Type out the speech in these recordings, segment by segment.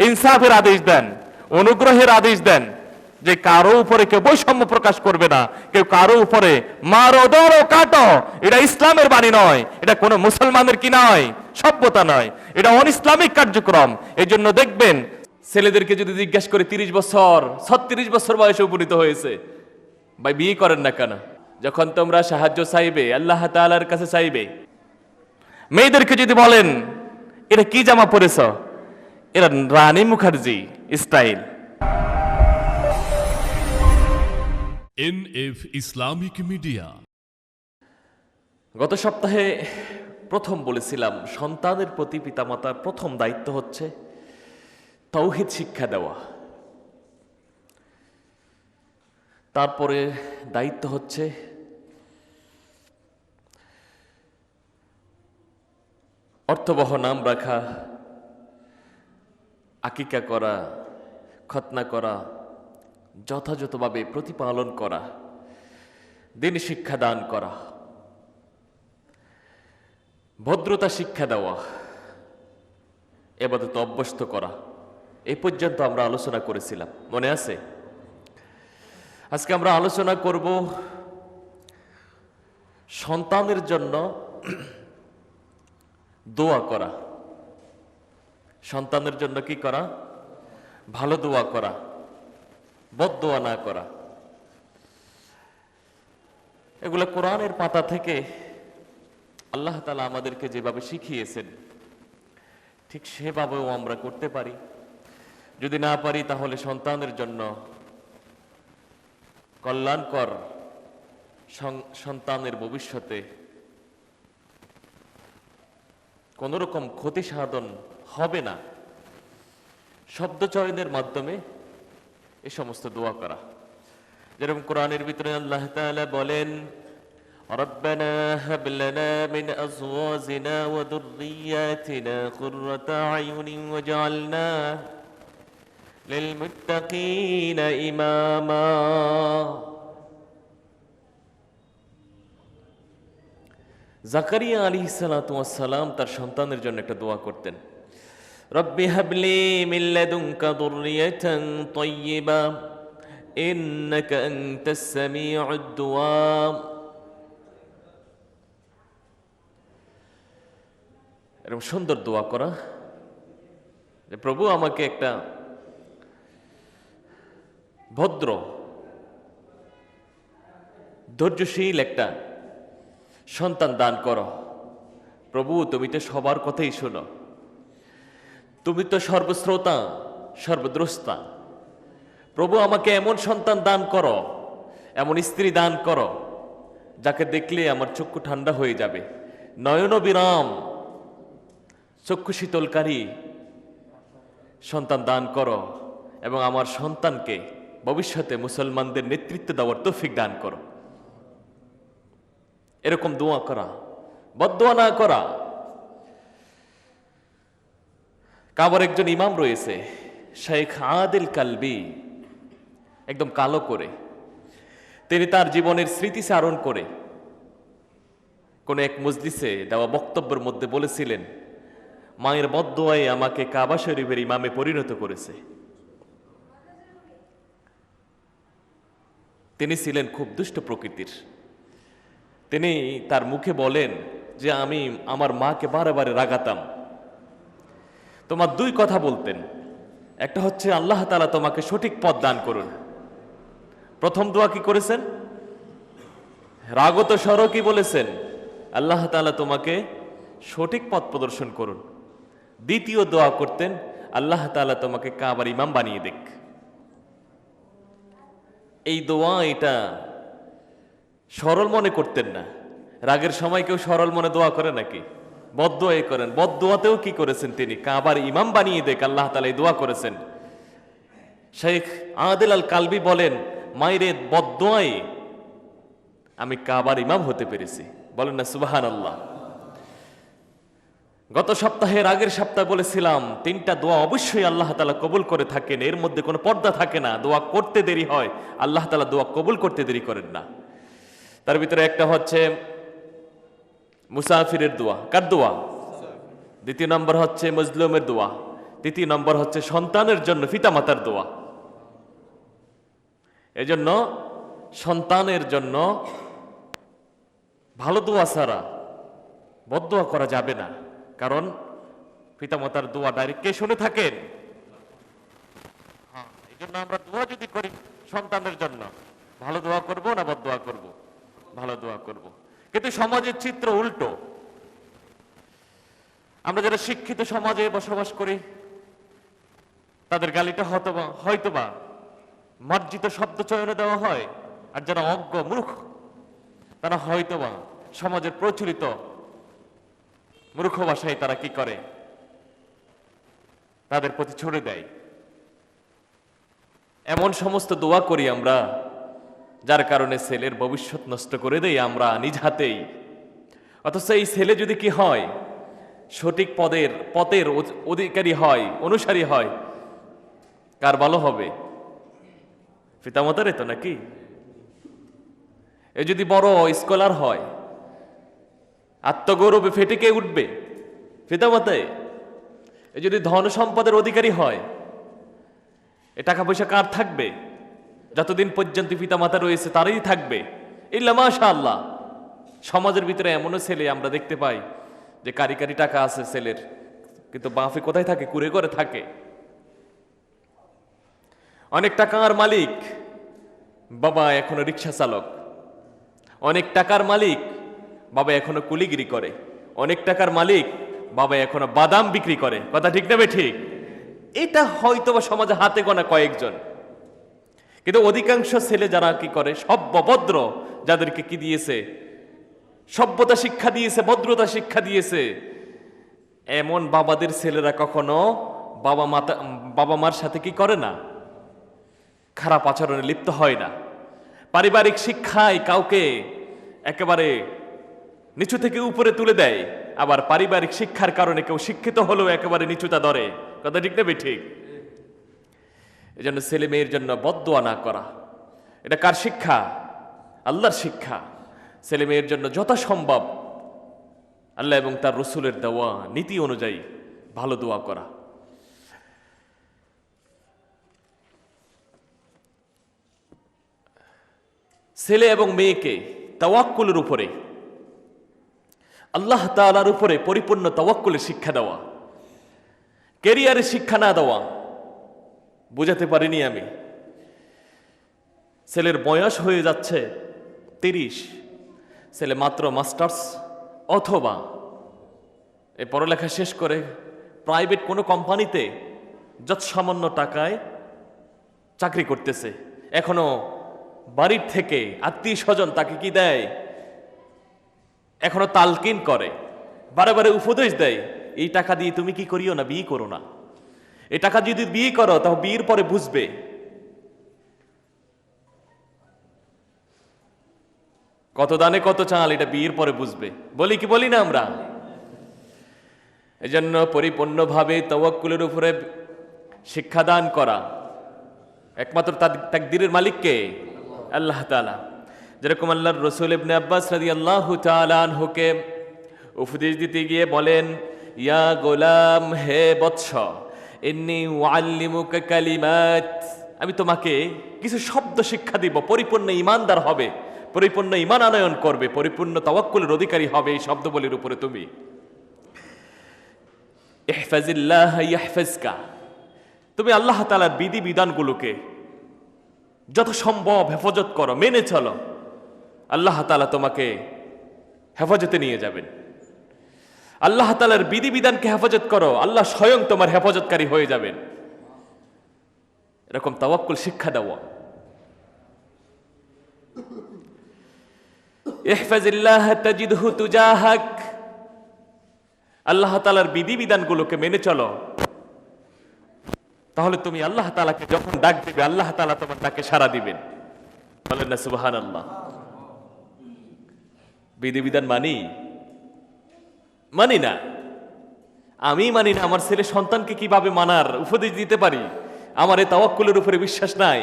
ইনসাফের আদেশ দেন, অনুগ্রহের আদেশ দেন, যে কারো উপরে কেউ বৈষম্য প্রকাশ করবে না, কেউ কারো উপরে মারো ধরো কাটো। এটা ইসলামের বাণী নয়, এটা কোনো মুসলমানের কি নয়, সভ্যতা নয়, এটা অনইসলামিক কার্যক্রম। এই জন্য দেখবেন ছেলেদেরকে যদি জিজ্ঞাসা করে 30 বছর 36 বছর বয়সে উপনীত হয়েছে, ভাই বিয়ে করেন না কেন? যখন তোমরা সাহায্য চাইবে আল্লাহ তাআলার কাছে চাইবে। মেয়েদেরকে যদি বলেন এটা কি জামা পরেছ, এরা Rani Mukherjee style. NF Islamic media. গত সপ্তাহে প্রথম বলেছিলাম সন্তানের প্রতি পিতামাতার প্রথম দায়িত্ব হচ্ছে তাওহীদ শিক্ষা দেওয়া, তারপরে দায়িত্ব হচ্ছে অর্থবহ নাম রাখা, আকিকা করা, খতনা করা, যথাযথভাবে প্রতিপালন করা, দিন শিক্ষা দান করা, ভদ্রতা শিক্ষা দেওয়া, এবাদত অভ্যস্ত করা। এই পর্যন্ত আমরা আলোচনা করেছিলাম, মনে আছে? আজকে আমরা আলোচনা করব সন্তানের জন্য দোয়া করা। সন্তানের জন্য কি করা? ভালো দোয়া করা, বদদোয়া না করা। এগুলো কোরআনের পাতা থেকে আল্লাহ তাআলা আমাদেরকে যেভাবে শিখিয়েছেন ঠিক সেভাবেও আমরা করতে পারি। যদি না পারি তাহলে সন্তানের জন্য কল্যাণকর সন্তানের ভবিষ্যতে কোন রকম ক্ষতি সাধন হবে না, শব্দ চয়নের মাধ্যমে এই সমস্ত দোয়া করা। যেরকম কোরআনের ভিতরে আল্লাহ তাআলা বলেন, রব্বানা হাব লানা মিন আজওয়াজিনা ওয়া যুররিয়াতিনা কুররাতা আয়ুনিন ওয়াজআলনা লিল মুত্তাকিনা ইমামা। জাকারিয়া আলাইহিস সালাতু ওয়াস সালাম তার সন্তানের জন্য একটা দোয়া করতেন, রব্বি হাবলি মিন লাদুনকা যুররিয়াতান তাইয়্যিবা ইন্নাকা আনতাস সামিউদ দুআ। এরকম সুন্দর দোয়া করা যে প্রভু আমাকে একটা ভদ্র ধৈর্যশীল একটা সন্তান দান করো। প্রভু তুমি তো সবার কথাই শোনো, তুমি তো সর্বশ্রোতা সর্বদ্রষ্টা। প্রভু আমাকে এমন সন্তান দান করো, এমন স্ত্রী দান করো যাকে দেখলে আমার চক্ষু ঠান্ডা হয়ে যাবে, নয়ন বিরাম চক্ষু শীতলকারী সন্তান দান করো, এবং আমার সন্তানকে ভবিষ্যতে মুসলমানদের নেতৃত্ব দেওয়ার তৌফিক দান করো। এরকম দোয়া করা, বদদোয়া না করা। কাবার একজন ইমাম রয়েছে শেখ আদিল কালবি, একদম কালো করে। তিনি তার জীবনের স্মৃতিচারণ করে কোন এক মজলিসে দেওয়া বক্তব্যের মধ্যে বলেছিলেন, মায়ের বদদোয়ায় আমাকে কাবা শরীফের ইমামে পরিণত করেছে। তিনি ছিলেন খুব দুষ্ট প্রকৃতির। তিনি তার মুখে বলেন যে আমি আমার মাকে বারে বারে রাগাতাম। তোমার দুই কথা বলতেন, একটা হচ্ছে আল্লাহ তাআলা তোমাকে সঠিক পথ দান করুন। প্রথম দোয়া কি করেছেন? রাগত স্বরে কি বলেছেন? আল্লাহ তাআলা তোমাকে সঠিক পথ প্রদর্শন করুন। দ্বিতীয় দোয়া করতেন, আল্লাহ তাআলা তোমাকে কাবার ইমাম বানিয়ে দেখ। এই দোয়া এটা সরল মনে করতেন না। রাগের সময় কেউ সরল মনে দোয়া করে নাকি? বদদোয়াই করেন। বদদোয়াতেও কি করেছেন তিনি? কাবার ইমাম বানিয়ে দেখ আল্লাহ তাআলা এই দোয়া করেছেন। শেখ আদিল আল কালবি বলেন, মায়ের বদদোয়ায় আমি কাবার ইমাম হতে পেরেছি। বলেন না সুবহানাল্লাহ। গত সপ্তাহের আগের সপ্তাহে বলেছিলাম তিনটা দোয়া অবশ্যই আল্লাহ তাআলা কবুল করে থাকেন, এর মধ্যে কোনো পর্দা থাকে না। দোয়া করতে দেরি হয়, আল্লাহ তাআলা দোয়া কবুল করতে দেরি করেন না। তার ভিতরে একটা হচ্ছে মুসাফিরের দোয়া। কার দোয়া? দ্বিতীয় নম্বর হচ্ছে মজলুমের দোয়া। তৃতীয় নম্বর হচ্ছে সন্তানের জন্য পিতামাতার দোয়া। এজন্য সন্তানের জন্য ভালো দোয়া ছাড়া বদদোয়া করা যাবে না। কারণ পিতামাতার দোয়া ডাইরেক্ট কে শুনে থাকেন? হ্যাঁ, এই জন্য আমরা দোয়া যদি করি সন্তানের জন্য, ভালো দোয়া করব না বদদোয়া করব? ভালো দোয়া করব। কিন্তু সমাজের চিত্র উল্টো। আমরা যারা শিক্ষিত সমাজে বসবাস করি তাদের গালিটা হয়তোবা মার্জিত শব্দ চয়নে দেওয়া হয়, আর যারা অজ্ঞ মূর্খ তারা হয়তোবা সমাজের প্রচলিত মূর্খ ভাষায় তারা কি করে, তাদের প্রতি ছড়ে দেয়। এমন সমস্ত দোয়া করি আমরা যার কারণে ছেলের ভবিষ্যৎ নষ্ট করে দেই আমরা নিজ হাতেই। অথচ এই ছেলে যদি কি হয়, সঠিক পথের অধিকারী হয়, অনুসারী হয়, কার ভালো হবে? পিতামাতারে তো নাকি? এ যদি বড় স্কলার হয়, আত্মগৌরবে ফেটে উঠবে পিতামাতায়। এ যদি ধন সম্পদের অধিকারী হয়, এ টাকা পয়সা কার থাকবে? যতদিন পর্যন্ত পিতামাতা রয়েছে তারই থাকবে। ইল্লা মাশাআল্লাহ। সমাজের ভিতরে এমনও ছেলে আমরা দেখতে পাই যে কারি কারি টাকা আছে ছেলের, কিন্তু বাপে কোথায় থাকে? কুড়ে করে থাকে। অনেক টাকার মালিক বাবা এখনো রিক্সা চালক, অনেক টাকার মালিক বাবা এখনো কুলিগিরি করে, অনেক টাকার মালিক বাবা এখনো বাদাম বিক্রি করে। কথা ঠিক না ঠিক? এটা হয়তো বা সমাজে হাতে গোনা কয়েকজন, কিন্তু অধিকাংশ ছেলে যারা কি করে, সভ্যভদ্র, যাদেরকে কি দিয়েছে? সভ্যতা শিক্ষা দিয়েছে, ভদ্রতা শিক্ষা দিয়েছে, এমন বাবাদের ছেলেরা কখনো বাবা মার সাথে কি করে না? খারাপ আচরণে লিপ্ত হয় না। পারিবারিক শিক্ষায় কাউকে একেবারে নিচু থেকে উপরে তুলে দেয়, আবার পারিবারিক শিক্ষার কারণে কেউ শিক্ষিত হলেও একেবারে নিচুতা ধরে। কথা ঠিক না ঠিক? এই জন্য ছেলে মেয়ের জন্য বদদোয়া না করা, এটা কার শিক্ষা? আল্লাহর শিক্ষা। ছেলে মেয়ের জন্য যথাসম্ভব আল্লাহ এবং তার রসুলের দেওয়া নীতি অনুযায়ী ভালো দোয়া করা। ছেলে এবং মেয়েকে তাওয়াক্কুলের উপরে, আল্লাহ তাআলার উপরে পরিপূর্ণ তাওয়াক্কুলের শিক্ষা দেওয়া, ক্যারিয়ারের শিক্ষা না দেওয়া। বুঝাতে পারিনি আমি। ছেলের বয়স হয়ে যাচ্ছে 30, ছেলে মাত্র মাস্টার্স অথবা এই পড়ালেখা শেষ করে প্রাইভেট কোনো কোম্পানিতে যৎসামান্য টাকায় চাকরি করতেছে। এখনো বাড়ির থেকে আত্মীয় স্বজন তাকে কি দেয়? এখনো তালকিন করে, বারে বারে উপদেশ দেয়, এই টাকা দিয়ে তুমি কি করিও না, বিয়ে করো না। এই টাকা যদি বিয়ে করো তাহলে বিয়ের পরে বুঝবে। কত দানে কত চাল, এটা বিয়ের পরে বুঝবে। বলি কি বলি না আমরা? এজন্য পরিপূর্ণভাবে তাওয়াক্কুলের উপরে শিক্ষাদান করা। একমাত্র তাকদীরের মালিককে আল্লাহ তাআলা। যেরকম আল্লাহর রাসূল ইবনে আব্বাস রাদিয়াল্লাহু তাআলা আনহুকে উপদেশ দিতে গিয়ে বলেন, ইয়া গোলাম, হে বৎস, ইন্নী উআল্লিমুকা কালিমাত, আমি তোমাকে কিছু শব্দ শিক্ষা দিব, পরিপূর্ণ ঈমানদার হবে, পরিপূর্ণ ঈমান আনয়ন করবে, পরিপূর্ণ তাওয়াক্কুলের অধিকারী হবে এই শব্দবলির উপরে তুমি। ইহফাজিল্লাহ ইয়াহফাজকা, তুমি আল্লাহ তাআলার বিধি বিধানগুলোকে যথাসম্ভব হেফাজত করো, মেনে চলো, আল্লাহ তাআলা তোমাকে হেফাজতে নিয়ে যাবেন। আল্লাহ তাআলার বিধি বিধানকে হেফাজত করো, আল্লাহ স্বয়ং তোমার হেফাজতকারী হয়ে যাবেন। এরকম তাওয়াক্কুল শিক্ষা দেওয়া। ইহফাজিল্লাহ তাজিদহু তুজাহাক, আল্লাহ তাআলার বিধি বিধানগুলোকে মেনে চলো, তাহলে তুমি আল্লাহ তাআলাকে যখন ডাক দিবে আল্লাহ তাআলা তোমার ডাকে সাড়া দিবেন। বলেন না সুবহানাল্লাহ। বিধিবিধান মানি না। আমি মানি না, আমার ছেলে সন্তানকে কিভাবে মানার উপদেশ দিতে পারি? আমার এই তাওয়াক্কুলের উপরে বিশ্বাস নাই।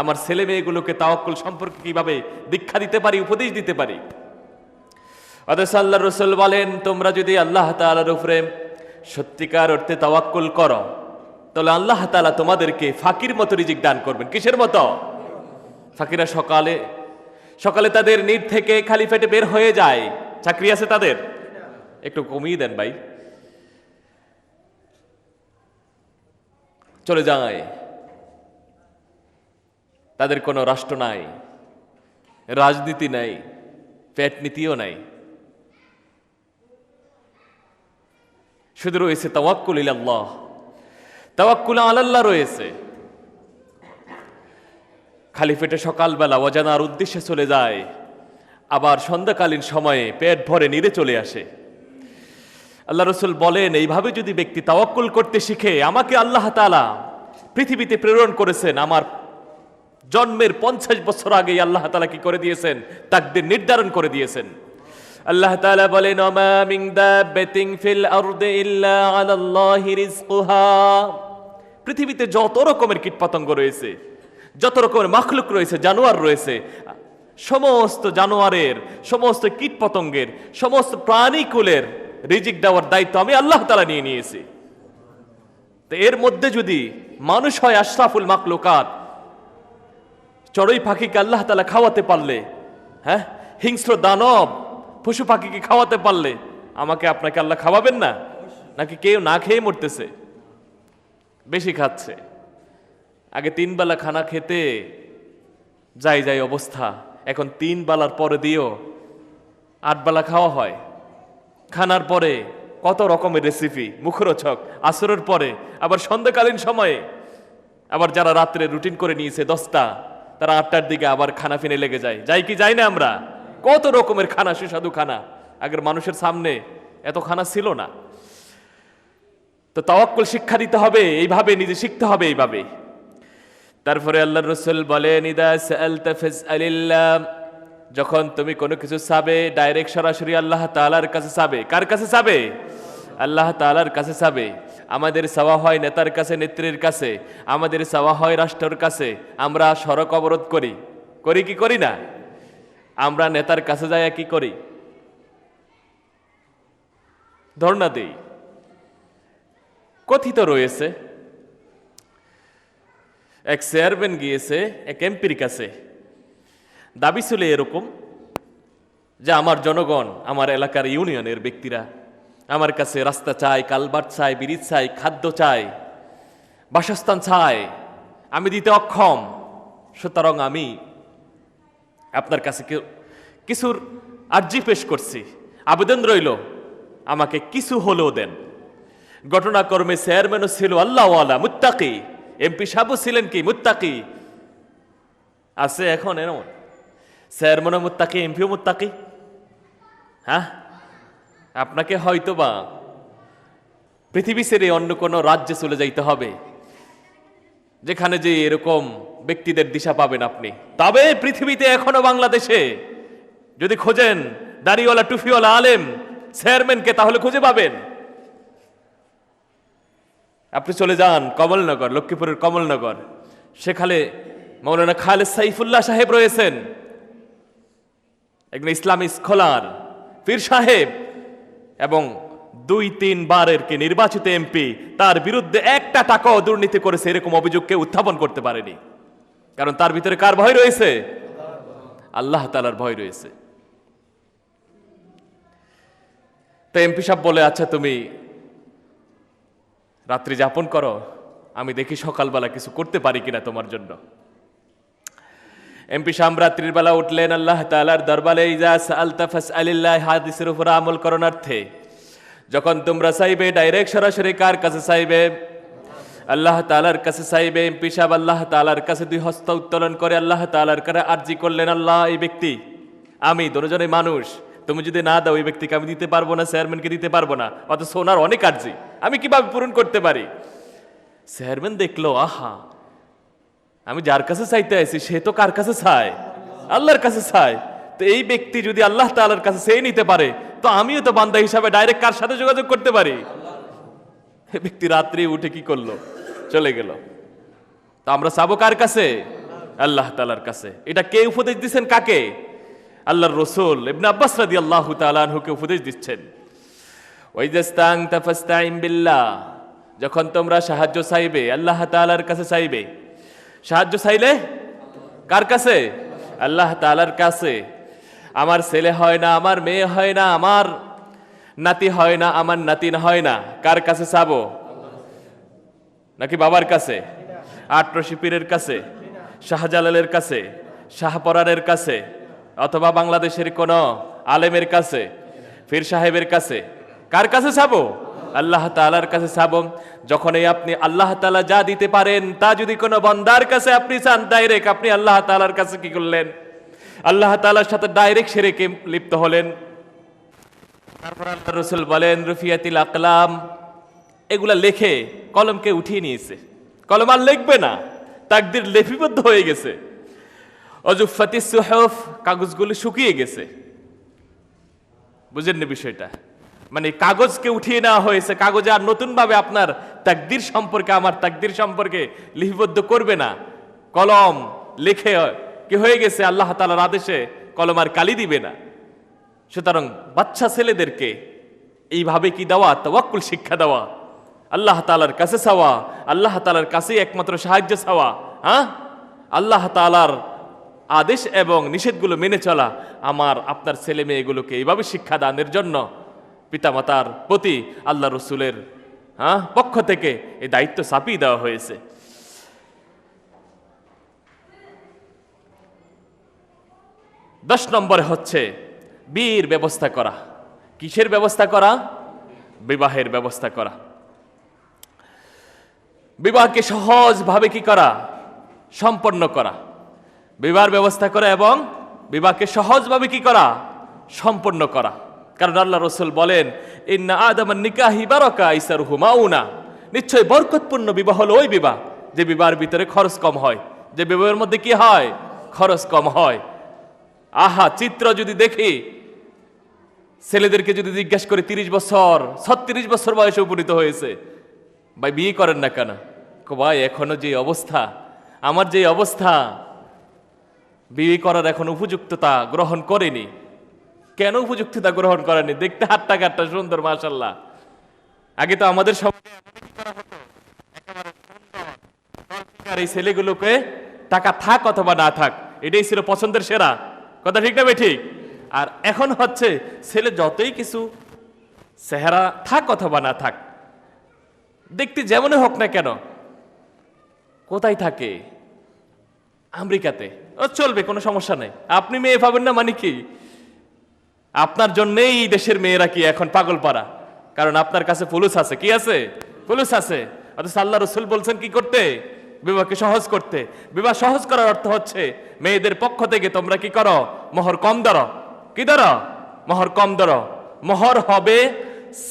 আমার ছেলে মেয়েগুলোকে তাওয়াক্কুল সম্পর্কে কিভাবে দীক্ষা দিতে পারি, উপদেশ দিতে পারি? অথচ আল্লাহর রাসূল বলেন, তোমরা যদি আল্লাহ তাআলার উপরে সত্যিকার অর্থে তাওয়াক্কুল করো, তাহলে আল্লাহ তাআলা তোমাদেরকে ফাকির মতো রিজিক দান করবেন। কিসের মতো? ফাকিরা সকালে সকালে তাদের নিট থেকে খালি পেটে বের হয়ে যায়। চাকরি আছে তাদের? একটু কমিয়ে দেন ভাই। চলে যায়, তাদের কোনো রাষ্ট্র নাই, রাজনীতি নাই, পেট নীতিও নাই, শুধু রয়েছে তাওয়াক্কুল ইলাল্লাহ, তাওয়াক্কুল আলাল্লাহ রয়েছে। খালি পেটে সকালবেলা অজানার উদ্দেশ্যে চলে যায়, আবার সন্ধ্যাকালীন সময়ে পেট ভরে নিরে চলে আসে। আল্লাহ রসুল বলেন, এইভাবে যদি ব্যক্তি তাওয়াক্কুল করতে শিখে, আমাকে আল্লাহ তাআলা পৃথিবীতে প্রেরণ করেছেন, আমার জন্মের 50 বছর আগেই আল্লাহ তাআলা কি করে দিয়েছেন? তাকদীর নির্ধারণ করে দিয়েছেন। আল্লাহ তাআলা বলেন, ওমা মিন দাব্বাতিন ফিল আরদি ইল্লা আলাল্লাহি রিজকুহা। পৃথিবীতে যত রকমের কীটপতঙ্গ রয়েছে, যত রকমের মাখলুক রয়েছে, জানোয়ার রয়েছে, সমস্ত জানোয়ারের, সমস্ত কীটপতঙ্গের, সমস্ত প্রাণীকুলের রিজিক দেওয়ার দায়িত্ব আমি আল্লাহ তাআলা নিয়ে নিয়েছি। তো এর মধ্যে যদি মানুষ হয় আশরাফুল মাখলুকাত, চড়ুই পাখিকে আল্লাহ তাআলা খাওয়াতে পারলে, হ্যাঁ, হিংস্র দানব পশু পাখিকে খাওয়াতে পারলে, আমাকে আপনাকে আল্লাহ খাওয়াবেন না? নাকি কেউ না খেয়ে মরতেছে, বেশি খাচ্ছে? আগে 3 বেলা খানা খেতে যাই অবস্থা, এখন 3 বেলার পরে দিও 8 বেলা খাওয়া হয়। খানার পরে কত রকমের রেসিপি, মুখরোচক, আসরের পরে আবার সন্ধ্যাকালীন সময়ে, আবার যারা রাত্রে রুটিন করে নিয়েছে 10টা, তারা 8টার দিকে আবার খানা ফিনে লেগে যায়। যাই কি যাই না আমরা? কত রকমের খানা, সুস্বাদু খানা। আগের মানুষের সামনে এত খানা ছিল না। তো তাওয়াক্কুল শিক্ষা দিতে হবে এইভাবে, নিজে শিখতে হবে এইভাবে। তারপরে আল্লাহর রাসূল বলেন, ইদা সাআলতা ফাসআলিল্লাহ, যখন তুমি কোনো কিছু চাবে, ডাইরেক্ট সরাসরি আল্লাহ তাআলার কাছে চাবে। কার কাছে চাবে? আল্লাহ তাআলার কাছে চাবে। আমাদের চাওয়া হয় নেতার কাছে, নেত্রীর কাছে, আমাদের চাওয়া হয় রাষ্ট্রের কাছে। আমরা সড়ক অবরোধ করি, করি কি করি না? আমরা নেতার কাছে যাই কি করি? ধর্ণা দেই। কথিত রয়েছে, এক চেয়ারম্যান গিয়েছে এক এমপির কাছে, দাবি ছিল এরকম যে আমার জনগণ, আমার এলাকার ইউনিয়নের ব্যক্তিরা আমার কাছে রাস্তা চায়, কালভার্ট চায়, ব্রিজ চায়, খাদ্য চায়, বাসস্থান চায়, আমি দিতে অক্ষম। সুতরাং আমি আপনার কাছে কিছুর আর্জি পেশ করছি, আবেদন রইল, আমাকে কিছু হলেও দেন। ঘটনাক্রমে চেয়ারম্যানও ছিল আল্লাহওয়ালা, মুত্তাকি। এমপি সাহেবও ছিলেন কি? মুত্তাকি। আছে এখন এমন চেয়ারম্যানও মুত্তাকি, এমপিও মুত্তাকি। হ্যাঁ, আপনাকে হয়তোবা পৃথিবী ছেড়ে অন্য কোনো রাজ্যে চলে যাইতে হবে, যেখানে যে এরকম ব্যক্তিদের দিশা পাবেন আপনি। তবে পৃথিবীতে এখনো বাংলাদেশে যদি খোঁজেন দাড়িওয়ালা টুফিওয়ালা আলেম চেয়ারম্যানকে, তাহলে খুঁজে পাবেন। আপনি চলে যান কমলনগর, লক্ষ্মীপুরের কমলনগর, সেখানে মৌলানা খালেদ সাইফুল্লাহ সাহেব রয়েছেন, একজন ইসলামী স্কলার, পীর সাহেব, এবং 2-3 বারের কে নির্বাচিত এমপি। তার বিরুদ্ধে 1 টাকাও দুর্নীতি করেছে এরকম অভিযোগকে উত্থাপন করতে পারেনি। কারণ তার ভিতরে কার ভয় রয়েছে? আল্লাহ তাআলার ভয় রয়েছে। তো এমপি সাহেব বলে, আচ্ছা তুমি রাত্রি যাপন করো, আমি দেখি সকালবেলা কিছু করতে পারি কিনা তোমার জন্য। এমপি সাহেব রাত্রির বেলা উঠলেন আল্লাহ তাআলার দরবারে, ইজা সাআলতা ফাসআলিল্লাহ, হাদিসের উপর আমল করণার্থে। যখন তোমরা চাইবে, ডাইরেক্ট সরাসরি কার কাছে চাইবে? আল্লাহ তাআলার কাছে চাইবে। এমপি সাহেব আল্লাহ তাআলার কাছে 2 হস্ত উত্তোলন করে আল্লাহ তাআলার কাছে আরজি করলেন, আল্লাহ, এই ব্যক্তি, আমি দুজনেই মানুষ, তুমি যদি না দাও এই ব্যক্তিকে আমি দিতে পারবো না, চেয়ারম্যানকে দিতে পারবো না, অথচ ওনার অনেক আরজি, আমি কিভাবে পূরণ করতে পারি? চেয়ারম্যান দেখলো, আহা, আমি যার কাছে চাইতে আইছি সে তো কার কাছে চায়? আল্লাহর কাছে চায়। তো এই ব্যক্তি যদি আল্লাহ তাআলার কাছে চেয়ে নিতে পারে, তো আমিও তো বান্দা হিসাবে ডাইরেক্ট কার সাথে যোগাযোগ করতে পারি? এই ব্যক্তি রাত্রি উঠে কি করলো? চলে গেল। তো আমরা চাবো কার কাছে? আল্লাহ তাআলার কাছে। এটা কে উপদেশ দিচ্ছেন? কাকে? আল্লাহর রাসূল ইবনে আব্বাস রাদিয়াল্লাহু তাআলা আনহুকে উপদেশ দিচ্ছেন, ওয়াইদাস্তানতা ফাস্তাইন বিল্লাহ, যখন তোমরা সাহায্য চাইবে আল্লাহ তাআলার কাছে চাইবে। সাহায্য চাইলে কার কাছে? আল্লাহ তাআলার কাছে। আমার ছেলে হয় না, আমার মেয়ে হয় না, আমার নাতি হয় না, আমার নাতিন হয় না, কার কাছে চাবো? নাকি বাবার কাছে, আটরশি পীরের কাছে, শাহজালালের কাছে, শাহপরানের কাছে, অথবা বাংলাদেশের কোন আলেমের কাছে, পীর সাহেবের কাছে? কার কাছে চাবো? আল্লাহ তাআলার কাছে চাবো। যখনই আপনি আল্লাহ তাআলা যা দিতে পারেন তা যদি কোনো বান্দার কাছে আপনি চান ডাইরেক্ট, আপনি আল্লাহ তাআলার কাছে কি করলেন? আল্লাহ তাআলার সাথে ডাইরেক্ট শিরকে লিপ্ত হলেন। তারপর আল্লাহ রাসূল বলেন রুফিয়াতিল আকলাম, এগুলা লেখে কলমকে উঠিয়ে নিয়েছে, কলম আর লিখবে না, তাকদীর লিপিবদ্ধ হয়ে গেছে। অজুফাতিস সুহুফ, কাগজগুলো শুকিয়ে গেছে। বুঝেননি বিষয়টা? মানে কাগজকে উঠিয়ে নেওয়া হয়েছে, কাগজে আর নতুন ভাবে আপনার তাকদীর সম্পর্কে, আমার তাকদীর সম্পর্কে লিপিবদ্ধ করবে না। কলম লিখে কি হয়ে গেছে, আল্লাহ তাআলার আদেশে কলম আর কালি দিবে না। সুতরাং বাচ্চা ছেলেদেরকে এইভাবে কি দেওয়া, তাওয়াক্কুল শিক্ষা দেওয়া, আল্লাহ তাআলার কাছে চাওয়া, আল্লাহ তাআলার কাছেই একমাত্র সাহায্য চাওয়া। হ্যাঁ, আল্লাহ তাআলার আদেশ এবং নিষেধগুলো মেনে চলা, আমার আপনার ছেলে মেয়েগুলোকে এইভাবে শিক্ষা দানের জন্য পিতামাতার প্রতি আল্লাহ রসুলের পক্ষ থেকে এই দায়িত্ব চাপিয়ে দেওয়া হয়েছে। 10 নম্বরে হচ্ছে বিয়ের ব্যবস্থা করা। কিসের ব্যবস্থা করা? বিবাহের ব্যবস্থা করা। বিবাহকে সহজভাবে কি করা? সম্পন্ন করা। বিবাহের ব্যবস্থা করা এবং বিবাহকে সহজভাবে কি করা? সম্পন্ন করা। কারণ আল্লাহ রাসূল বলেন ইন্না আদামান নিকাহি বারাকা ইসারহু মাউনা, নিশ্চয় বরকতপূর্ণ বিবাহ হলো ওই বিবাহ যে বিবাহের ভিতরে খরচ কম হয়, যে বিবাহের মধ্যে কি হয়? খরচ কম হয়। আহা, চিত্র যদি দেখি, ছেলেদেরকে যদি জিজ্ঞাসা করে 30 বছর 36 বছর বয়সে উপনীত হয়েছে, ভাই বিয়ে করেন না কেন? ভাই এখনো যে অবস্থা, আমার যে অবস্থা, বিয়ে করার এখন উপযুক্ততা গ্রহণ করেনি। কেন উপযুক্ততা গ্রহণ করেনি? দেখতে হাট্টা কাট্টা সুন্দর, মাশাআল্লাহ। আগে তো আমাদের সমাজে এই ছেলেগুলোকে টাকা থাক অথবা না থাক, এটাই ছিল পছন্দের সেরা কথা, ঠিক না? ঠিক। আর এখন হচ্ছে ছেলে যতই কিছু চেহারা থাক অথবা না থাক, দেখতে যেমনই হোক না কেন, কোথায় থাকে? আমেরিকাতে। ও চলবে, কোনো সমস্যা নেই। আপনি মেয়ে পাবেন না মানে কি? আপনার জন্যই এই দেশের মেয়েরা কি এখন পাগল পারা, কারণ আপনার কাছে ফুলুস আছে। কি আছে? ফুলুস আছে। অথচ আল্লাহ রাসূল বলছেন কি করতে? বিবাহকে সহজ করতে। বিবাহ সহজ করার অর্থ হচ্ছে মেয়েদের পক্ষ থেকে তোমরা কি করো? মোহর কম ধরো। কি ধরো? মোহর কম ধরো। মোহর হবে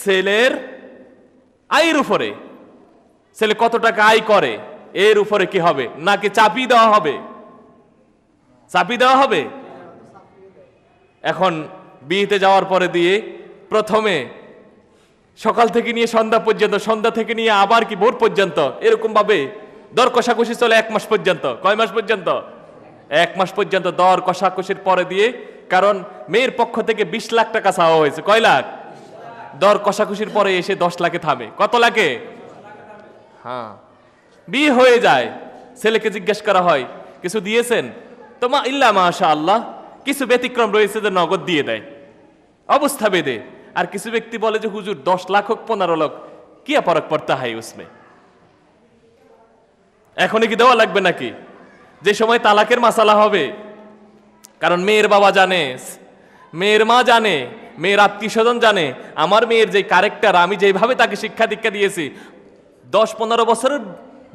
ছেলের আয়ের উপরে, ছেলে কত টাকা আয় করে এর উপরে কি হবে, নাকি চাপিয়ে দেওয়া হবে? চাপিয়ে দেওয়া হবে। এখন বিয়েতে যাওয়ার পরে দিয়ে প্রথমে সকাল থেকে নিয়ে সন্ধ্যা পর্যন্ত, সন্ধ্যা থেকে নিয়ে আবার কি ভোর পর্যন্ত, এরকম ভাবে দর কষাকষি চলে 1 মাস পর্যন্ত। কয় মাস পর্যন্ত? 1 মাস পর্যন্ত দর কষাকষির পরে দিয়ে, কারণ মেয়ের পক্ষ থেকে 20 লাখ টাকা চাওয়া হয়েছে। কয় লাখ? দর কষাকষির পরে এসে 10 লাখে থামে। কত লাখে? হ্যাঁ, বিয়ে হয়ে যায়। ছেলেকে জিজ্ঞেস করা হয় কিছু দিয়েছেন? তোমা ইল্লা মাশাআল্লাহ, কিছু ব্যতিক্রম রয়েছে যে নগদ দিয়ে দেয় অবস্থা বেঁধে। আর কিছু ব্যক্তি বলে যে হুজুর 10 লাখ হোক 15 লাখ কি ফরক পড়তা হয় উসমে, এখনই কি দেওয়া লাগবে নাকি? যে সময় তালাকের মাসালা হবে, কারণ মেয়ের বাবা জানে, মেয়ের মা জানে, মেয়ের আত্মীয় স্বজন জানে আমার মেয়ের যে ক্যারেক্টার, আমি যেভাবে তাকে শিক্ষা দীক্ষা দিয়েছি, 10-15 বছরের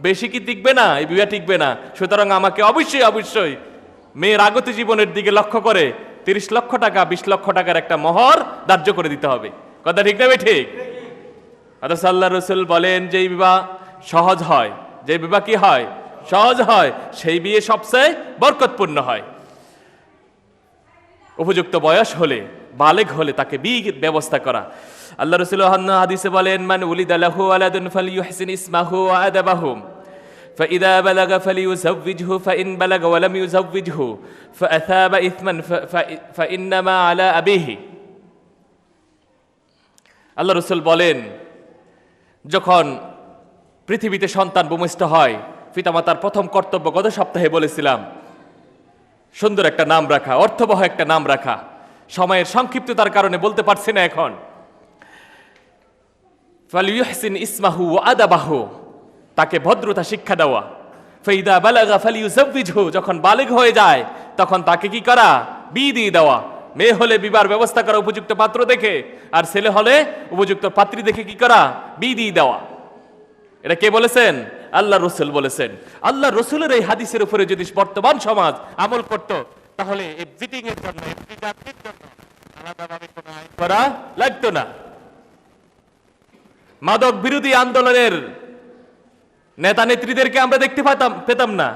বেশি কি টিকবে না, এই বিয়ে টিকবে না। সুতরাং আমাকে অবশ্যই অবশ্যই মেয়ের আগত জীবনের দিকে লক্ষ্য করে 30 লক্ষ টাকা 20 লক্ষ টাকার একটা মোহর ধার্য করে দিতে হবে। কথা ঠিক না? ঠিক। অথচ আল্লাহ রাসূল বলেন যে বিবাহ সহজ হয়, যে বিবাহ কি হয়? সহজ হয়, সেই বিয়ে সবচেয়ে বরকতপূর্ণ হয়। উপযুক্ত বয়স হলে, বালেগ হলে তাকে বিয়ের ব্যবস্থা করা। আল্লাহ রাসূল হাদিসে বলেন মান উলিদা লাহু ওয়ালাদুন ফালইউহসিন ইসমাহু ওয়া আদাবাহু فإذا بلغ فليزوجه فإن بلغ ولم يزوجه فأثاب إثما فإنما على أبيه। আল্লাহ রাসূল বলেন যখন পৃথিবীতে সন্তান ভূমিষ্ঠ হয়, পিতামাতার প্রথম কর্তব্য গত সপ্তাহে বলেছিলাম সুন্দর একটা নাম রাখা, অর্থবহ একটা নাম রাখা। সময়ের সংক্ষিপ্ততার কারণে বলতে পারছি না এখন। ফালিয়ুহসিন ইসমাহু ওয়া আদাবাহু, তাকে ভদ্রতা শিক্ষা দেওয়া। ফাইদা বালাগা ফালিয়ুযাওবিজহু, যখন বালিগ হয়ে যায় তখন তাকে কি করা? বিয়ে দিয়ে দেওয়া। মেয়ে হলে বিবাহের ব্যবস্থা করা উপযুক্ত পাত্র দেখে, আর ছেলে হলে উপযুক্ত পাত্রী দেখে কি করা? বিয়ে দিয়ে দেওয়া। এটা কে বলেছেন? আল্লাহ রসুল বলেছেন। আল্লাহ রসুলের এই হাদিসের উপরে যদি বর্তমান সমাজ আমল করত, তাহলে এই বিটিং এর জন্য, এই জাতির জন্য আলাদাভাবে কোনো আইন করা লাগতো না। মাদক বিরোধী আন্দোলনের নেতা নেত্রীদেরকে আমরা দেখতে পেতাম না।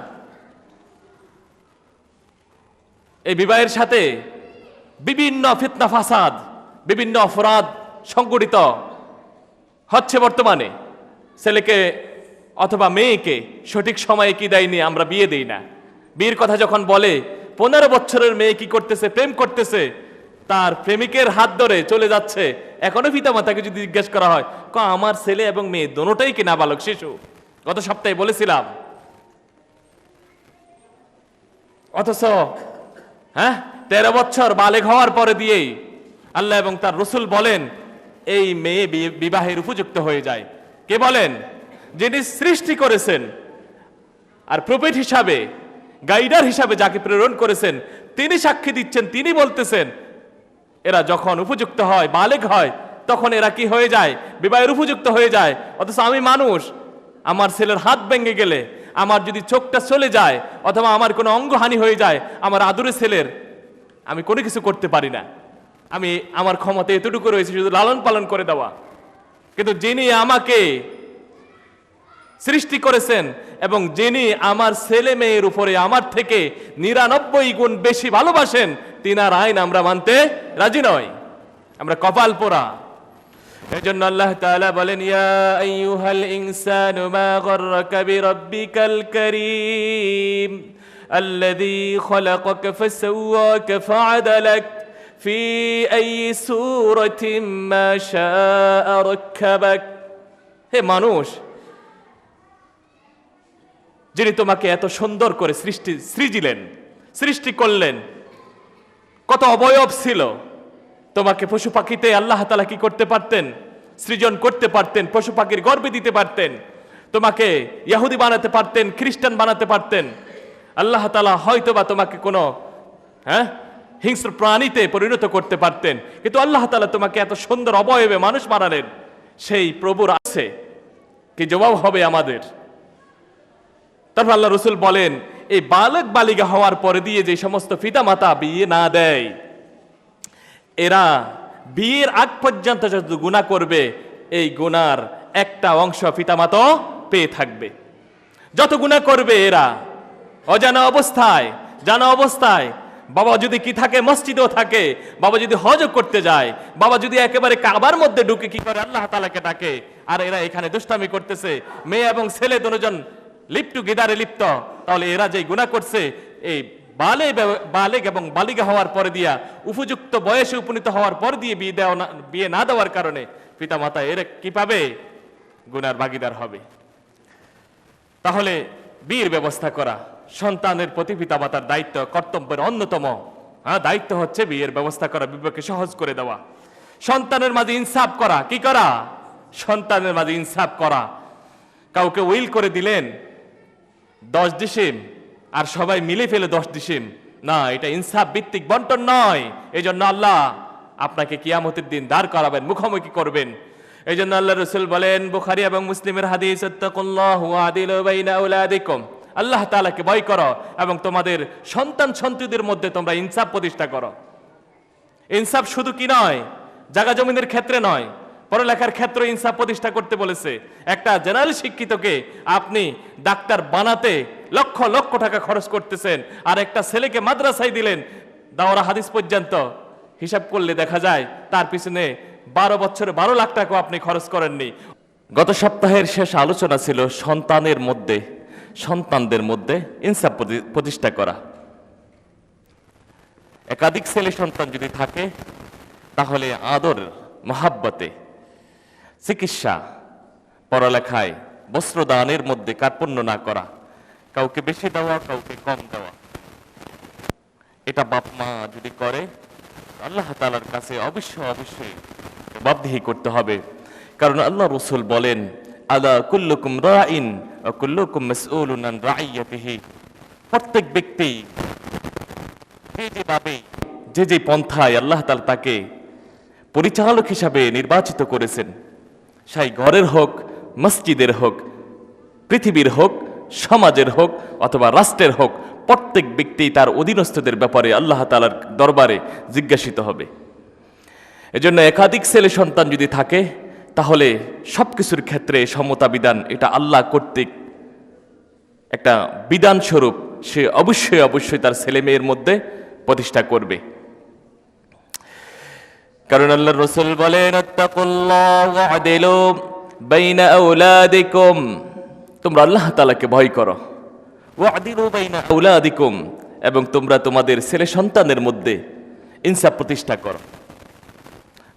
এই বিবাহের সাথে বিভিন্ন ফিতনা ফাসাদ, বিভিন্ন অপরাধ সংগঠিত হচ্ছে বর্তমানে। ছেলেকে অথবা মেয়েকে সঠিক সময়ে কি দেয়নি, আমরা বিয়ে দেই না। বিয়ের কথা যখন বলে, 15 বছরের মেয়ে কি করতেছে? প্রেম করতেছে, তার প্রেমিকের হাত ধরে চলে যাচ্ছে। এখনো পিতামাতাকে যদি জিজ্ঞেস করা হয়, আমার ছেলে এবং মেয়ে দোনোটাই কি নাবালক শিশু? গত সপ্তাহে বলেছিলাম। অথচ 13 বছর বালেগ হওয়ার পরে দিয়েই আল্লাহ এবং তার রসুল বলেন এই মেয়ে বিবাহের উপযুক্ত হয়ে যায়। কে বলেন? যিনি সৃষ্টি করেছেন আর প্রফেট হিসাবে, গাইডার হিসাবে যাকে প্রেরণ করেছেন, তিনি সাক্ষী দিচ্ছেন, তিনি বলতেছেন এরা যখন উপযুক্ত হয়, বালেগ হয়, তখন এরা কি হয়ে যায়? বিবাহের উপযুক্ত হয়ে যায়। অথচ আমি মানুষ, আমার ছেলের হাত ভেঙে গেলে, আমার যদি চোখটা চলে যায়, অথবা আমার কোনো অঙ্গহানি হয়ে যায়, আমার আদুরে ছেলের আমি কোনো কিছু করতে পারি না। আমার ক্ষমতা এতটুকু রয়েছে শুধু লালন পালন করে দেওয়া। কিন্তু যিনি আমাকে সৃষ্টি করেছেন এবং যিনি আমার ছেলে মেয়ের উপরে আমার থেকে 99 গুণ বেশি ভালোবাসেন, তিনার আইন আমরা মানতে রাজি নই, আমরা কপাল পোড়া। এজন্য আল্লাহ তাআলা বলেন, ইয়া আইয়ুহাল ইনসানু মা গাররাকা বিরাব্বিকাল কারীম আল্লাযী খালাকাকা ফাসাওয়াকা ফাআদালাক ফি আইয়ি সূরাতিন মা শাআ রাক্কাবাক। হে মানুষ, যিনি তোমাকে এত সুন্দর করে সৃষ্টি করলেন, কত অবয়ব ছিল, তোমাকে পশু পাখিতে আল্লাহ তাআলা কি করতে পারতেন? সৃজন করতে পারতেন, পশু পাখির গর্ভে দিতে পারতেন, তোমাকে ইহুদি বানাতে পারতেন, খ্রিস্টান বানাতে পারতেন। আল্লাহ তাআলা হয়তোবা তোমাকে কোনো হিংস্র প্রাণীতে পরিণত করতে পারতেন, কিন্তু আল্লাহ তাআলা তোমাকে এত সুন্দর অবয়বে মানুষ বানালেন। সেই প্রভুর আছে কি জবাব হবে আমাদের? তারপর আল্লাহ রসুল বলেন, এই বালক বালিকা হওয়ার পরে দিয়ে যে সমস্ত পিতা মাতা বিয়ে না দেয়, এরা বিয়ের আগ পর্যন্ত যত গুনাহ করবে, এই গুনার একটা অংশ পিতামাতা পেয়ে থাকবে। যত গুনাহ করবে এরা অজানা অবস্থায়, জানা অবস্থায়, বাবা যদি কি থাকে, মসজিদেও থাকে, বাবা যদি হজ করতে যায়, বাবা যদি একেবারে কাবার মধ্যে ঢুকে কি করে? আল্লাহ তাআলাকে ডাকে। আর এরা এখানে দুষ্টামি করতেছে, মেয়ে এবং ছেলে দুজন লিপ্ত গিদারে লিপ্ত। তাহলে এরা যে গুনাহ করছে, এই বালেগ এবং বালিকা হওয়ার পরে দিয়া, উপযুক্ত বয়সে উপনীত হওয়ার পর দিয়ে বিয়ে না দেওয়ার কারণে পিতা মাতা এরা কি পাবে? গুনার ভাগীদার হবে। তাহলে বিয়ের ব্যবস্থা করা সন্তানের প্রতি পিতা মাতার দায়িত্ব, কর্তব্যের অন্যতম দায়িত্ব হচ্ছে বিয়ের ব্যবস্থা করা, বিবাহকে সহজ করে দেওয়া, সন্তানের মাঝে ইনসাফ করা। কি করা? সন্তানের মাঝে ইনসাফ করা। কাউকে উইল করে দিলেন 10 ডিসিম আর সবাই মিলে ফেলে 10 ডিসিম না, এটা ইনসাফ ভিত্তিক বন্টন নয়। এই জন্য আল্লাহ আপনাকে কিয়ামতের দিন দাঁড় করাবেন, মুখোমুখি করবেন। এই জন্য আল্লাহ রসুল বলেন, বুখারী এবং মুসলিমের হাদিস, ইত্তাকুল্লাহু ওয়া আদিলু বাইনা আওলাদিকুম, আল্লাহ তাআলাকে ভয় করো এবং তোমাদের সন্তান সন্ততিদের মধ্যে তোমরা ইনসাফ প্রতিষ্ঠা করো। ইনসাফ শুধু কি নয়, জায়গা জমিনের ক্ষেত্রে নয়, পড়ালেখার ক্ষেত্রে ইনসাফ প্রতিষ্ঠা করতে বলেছে। একটা জেনারেল শিক্ষিতকে আপনি ডাক্তার বানাতে লক্ষ লক্ষ টাকা খরচ করতেছেন, আর একটা ছেলেকে মাদ্রাসায় দিলেন দাওরা হাদিস পর্যন্ত, হিসাব করলে দেখা যায় তার পিছনে 12 বছরে 12 লাখ টাকা আপনি খরচ করেননি। গত সপ্তাহের শেষ আলোচনা ছিল সন্তানদের মধ্যে ইনসাফ প্রতিষ্ঠা করা। একাধিক ছেলে সন্তান যদি থাকে, তাহলে আদর, মহাব্বতে, চিকিৎসা, পড়ালেখায় বস্ত্রদানের মধ্যে কার্পণ্য না করা, কাউকে বেশি দেওয়া, কাউকে কম দেওয়া। এটা বাপ মা যদি করে, আল্লাহ তাআলার কাছে অবশ্যই জবাবদিহি করতে হবে। কারণ আল্লাহ রাসূল বলেন, আলা কুল্লুকুম রাইন ওয়া কুল্লুকুম মাসউলুন আন রাইয়াতিহি। প্রত্যেক ব্যক্তি যে পন্থায় আল্লাহ তাআলা তাকে পরিচালক হিসাবে নির্বাচিত করেছেন, সেই ঘরের হোক, মসজিদের হোক, পৃথিবীর হোক, সমাজের হোক অথবা রাষ্ট্রের হোক, প্রত্যেক ব্যক্তি তার অধীনস্থদের ব্যাপারে আল্লাহ তাআলার দরবারে জিজ্ঞাসিত হবে। এজন্য একাধিক ছেলে সন্তান যদি থাকে, তাহলে সবকিছুর ক্ষেত্রে সমতা বিধান, এটা আল্লাহ কর্তৃক একটা বিধান স্বরূপ সে অবশ্যই তার ছেলে মেয়ের মধ্যে প্রতিষ্ঠা করবে। কারণ আল্লাহর রাসূল বলেন, আত্তাকুল্লাহ ওয়া'দিলু বাইনা আওলাদিকুম, তোমরা আল্লাহ তাআলাকে ভয় করো, ওয়া'দিলু বাইনা আওলাদিকুম, এবং তোমরা তোমাদের ছেলে সন্তানের মধ্যে ইনসাফ প্রতিষ্ঠা করো।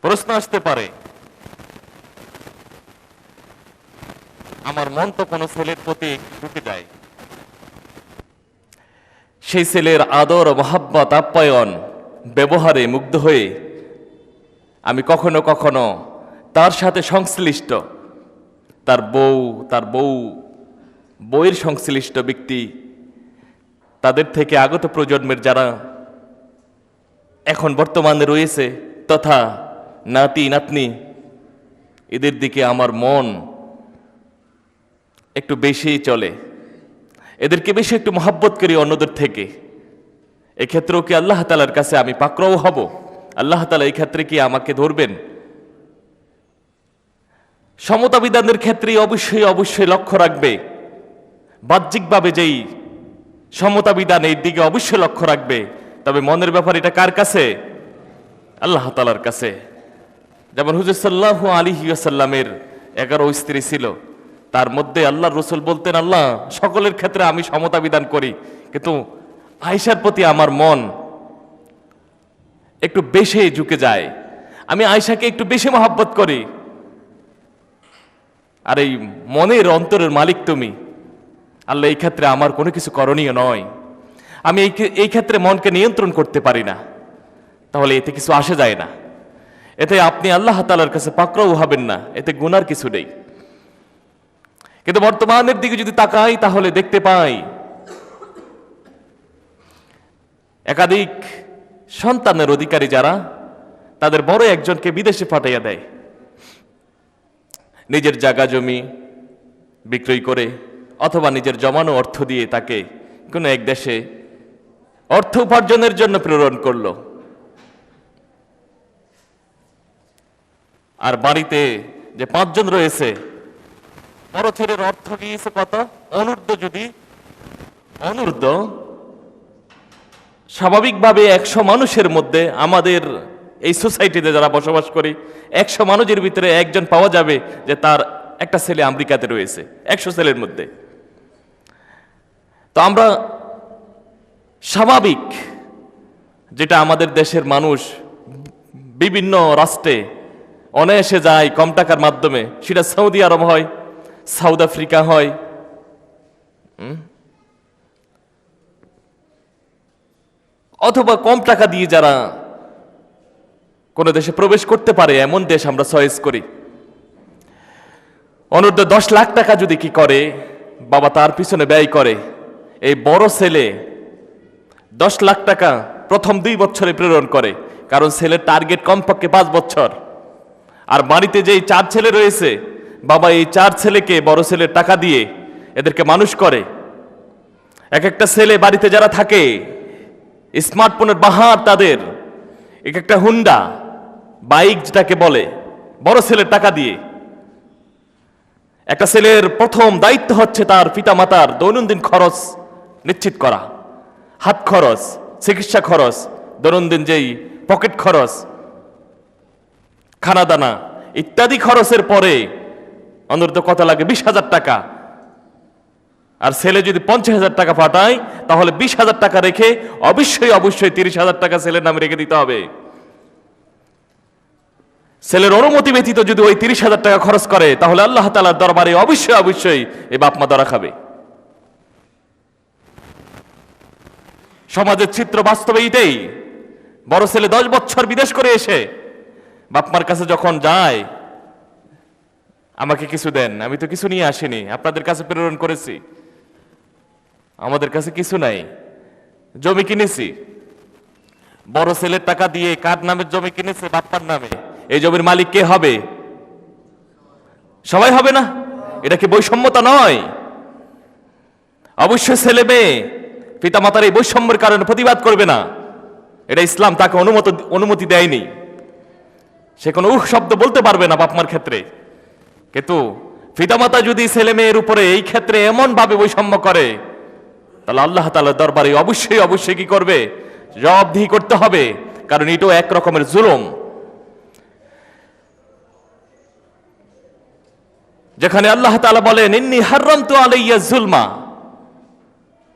প্রশ্ন আসতে পারে, আমার মন তো কোনো ছেলের প্রতি ঢুকে যায়, সেই ছেলের আদর, মহাব্বত, আপ্যায়ন, ব্যবহারে মুগ্ধ হয়ে আমি কখনো কখনো তার সাথে সংশ্লিষ্ট, তার বউয়ের সংশ্লিষ্ট ব্যক্তি, তাদের থেকে আগত প্রজন্মের যারা এখন বর্তমানে রয়েছে, তথা নাতি নাতনি, এদের দিকে আমার মন একটু বেশিই চলে, এদেরকে বেশি একটু মহাব্বত করি অন্যদের থেকে। এক্ষেত্রেও কি আল্লাহ তাআলার কাছে আমি পাকড়াও হব? আল্লাহ তাআলা এই ক্ষেত্রে কি আমাকে ধরবেন? সমতা বিধানের ক্ষেত্রে অবশ্যই লক্ষ্য রাখবে। বাহ্যিকভাবে যেই সমতা বিধান, এর দিকে অবশ্যই লক্ষ্য রাখবে, তবে মনের ব্যাপার এটা কার কাছে? আল্লাহ তাআলার কাছে। যেমন হুজুর সাল্লাল্লাহু আলাইহি ওয়াসাল্লামের 11 স্ত্রী ছিল, তার মধ্যে আল্লাহর রাসূল বলতেন, আল্লাহ সকলের ক্ষেত্রে আমি সমতা বিধান করি, কিন্তু আয়েশার প্রতি আমার মন একটু বেশি ঝুঁকে যায়, আমি আয়েশাকে একটু বেশি মহব্বত করি। আর এই মনের অন্তরের মালিক তুমি আল্লাহ, এই ক্ষেত্রে আমার কোনো কিছু করণীয় নয়, আমি এই ক্ষেত্রে মনকে নিয়ন্ত্রণ করতে পারি না, তাহলে এতে কিছু আসে যায় না, এতে আপনি আল্লাহ তাআলার কাছে পাকড়াও হবেন না, এতে গুনার কিছু নেই। কিন্তু বর্তমানের দিকে যদি তাকাই, তাহলে দেখতে পাই একাধিক সন্তানের অধিকারী যারা, তাদের বড় একজনকে বিদেশে পাঠাইয়া দেয়, নিজের জায়গা জমি বিক্রয় করে অথবা নিজের জমানো অর্থ দিয়ে তাকে কোনো এক দেশে অর্থ উপার্জনের জন্য প্রেরণ করলো। আর বাড়িতে যে 5 জন রয়েছে, বড় ছেলের অর্থ গিয়েছে কত? অনূর্ধ্ব স্বাভাবিকভাবে 100 মানুষের মধ্যে, আমাদের এই সোসাইটিতে যারা বসবাস করি, 100 মানুষের ভিতরে একজন পাওয়া যাবে যে তার একটা ছেলে আমেরিকাতে রয়েছে, 100 ছেলের মধ্যে। তো আমরা স্বাভাবিক, যেটা আমাদের দেশের মানুষ বিভিন্ন রাষ্ট্রে অনায়াসে যায় কম টাকার মাধ্যমে, সেটা সৌদি আরব হয়, সাউথ আফ্রিকা হয়, অথবা কম টাকা দিয়ে যারা কোন দেশে প্রবেশ করতে পারে, এমন দেশ আমরা চয়েস করি। অনূর্ধ্ব 10 লাখ টাকা যদি কি করে বাবা তার পিছনে ব্যয় করে, এই বড় ছেলে 10 লাখ টাকা প্রথম 2 বছরে প্রেরণ করে, কারণ ছেলের টার্গেট কমপক্ষে 5 বছর। আর বাড়িতে যেই 4 ছেলে রয়েছে, বাবা এই 4 ছেলেকে বড় ছেলের টাকা দিয়ে এদেরকে মানুষ করে। এক একটা ছেলে বাড়িতে যারা থাকে, স্মার্টফোনের বাহার তাদের, এক একটা হুন্ডা বাইক যেটাকে বলে, বড় ছেলের টাকা দিয়ে। একটা ছেলের প্রথম দায়িত্ব হচ্ছে তার পিতামাতার দৈনন্দিন খরচ নিশ্চিত করা, হাত খরচ, চিকিৎসা খরচ, দৈনন্দিন যেই পকেট খরচ, খানা দানা ইত্যাদি খরচের পরে অন্তত কত লাগে? 20,000 টাকা। আর ছেলে যদি 50,000 টাকা পাঠায়, তাহলে 20,000 টাকা রেখে অবশ্যই 30,000 টাকা ছেলের নামে রেখে দিতে হবে। ছেলের অনুমতি ব্যতীত যদি ওই 30,000 টাকা খরচ করে, তাহলে আল্লাহ তাআলার দরবারে অবশ্যই অবশ্যই এই বাপ মা ধরা খাবে। সমাজের চিত্র বাস্তবে এটাই। বড় ছেলে 10 বছর বিদেশ করে এসে বাপ মার কাছে যখন যায়, আমাকে কিছু দেন, আমি তো কিছু নিয়ে আসিনি, আপনাদের কাছে প্রেরণ করেছি, আমাদের কাছে কিছু নাই, জমি কিনেছি। বড় ছেলের টাকা দিয়ে কার নামে জমি কিনেছে? বাপ্পার নামে। এই জমির মালিক কে হবে? সবাই হবে না? এটা কি বৈষম্যতা নয়? অবশ্যই ছেলে মেয়ে পিতা মাতার এই বৈষম্যের কারণে প্রতিবাদ করবে না, এটা ইসলাম তাকে অনুমতি দেয়নি। সে কোনো শব্দ বলতে পারবে না বাপমার ক্ষেত্রে। কিন্তু পিতামাতা যদি ছেলে মেয়ের উপরে এই ক্ষেত্রে এমন ভাবে বৈষম্য করে, তাহলে আল্লাহ তাআলার দরবারে অবশ্যই অবশ্যই কি করবে? জবাবদিহি করতে হবে, কারণ এটাও এক রকমের জুলুম। যেখানে আল্লাহ তাআলা বলেন, ইন্নী হাররামতু আলাইয়া যুলমা,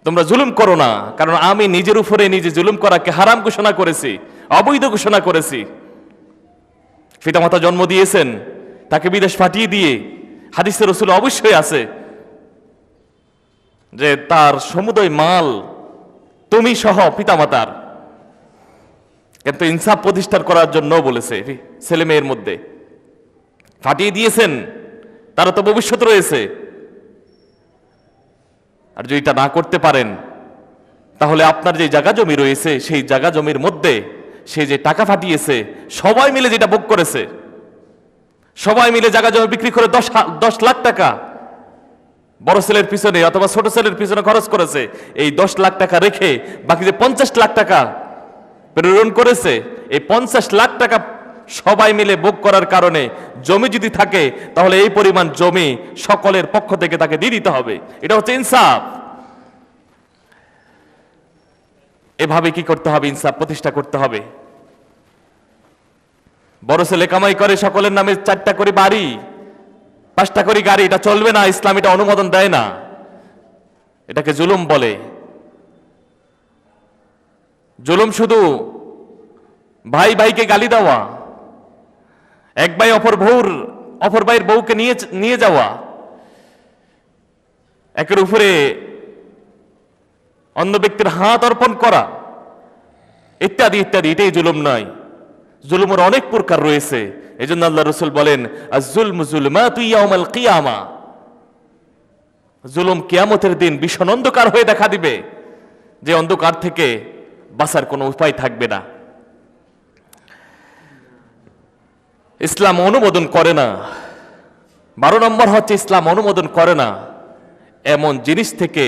তোমরা জুলুম করো না, কারণ আমি নিজের উপরে নিজে জুলুম করাকে হারাম ঘোষণা করেছি, অবৈধ ঘোষণা করেছি। পিতামাতা জন্ম দিয়েছেন, তাকে বিদেশ পাঠিয়ে দিয়ে হাদিসে রাসূল অবশ্যই আছে যে তার সমুদয় মাল তুমি সহ পিতামাতার, কিন্তু ইনসাফ প্রতিষ্ঠা করার জন্য বলেছে ছেলে মেয়ের মধ্যে পাঠিয়ে দিয়েছেন, তারা তো ভবিষ্যৎ রয়েছে। আর যদি এটা না করতে পারেন, তাহলে আপনার যে জায়গা জমি রয়েছে, সেই জায়গা জমির মধ্যে সে যে টাকা পাঠিয়েছে, সবাই মিলে যেটা ভোগ করেছে, সবাই মিলে জায়গা জমি বিক্রি করে 10 লাখ টাকা বড় ছেলের পিছনে অথবা ছোট ছেলের পিছনে খরচ করেছে, এই 10 লাখ টাকা রেখে বাকি যে 50 লাখ টাকা প্রেরণ করেছে, এই 50 লাখ টাকা সবাই মিলে ভোগ করার কারণে জমি যদি থাকে, তাহলে এই পরিমাণ জমি সকলের পক্ষ থেকে তাকে দিয়ে দিতে হবে। এটা হচ্ছে ইনসাফ। এভাবে কি করতে হবে? ইনসাফ প্রতিষ্ঠা করতে হবে। বড় ছেলে কামাই করে সকলের নামে 4টা করে বাড়ি, 5টা করে গাড়ি, এটা চলবে না। ইসলাম এটা অনুমোদন দেয় না, এটাকে জুলুম বলে। জুলুম শুধু ভাই ভাইকে গালি দেওয়া, এক ভাই অপর ভাইয়ের বউকে নিয়ে যাওয়া, একের উপরে অন্য ব্যক্তির হাত অর্পণ করা, ইত্যাদি ইত্যাদি, এটাই জুলুম নয়। জুলুমের অনেক প্রকার রয়েছে। এই জন্য আল্লাহ রাসূল বলেন, আয-যুলমু যুলমাতু ইয়াউমাল কিয়ামা, জুলুম কিয়ামতের দিন ভীষণ অন্ধকার হয়ে দেখা দিবে, যে অন্ধকার থেকে বাঁচার কোনো উপায় থাকবে না। ইসলাম অনুমোদন করে না। 12 নম্বর হচ্ছে, ইসলাম অনুমোদন করে না এমন জিনিস থেকে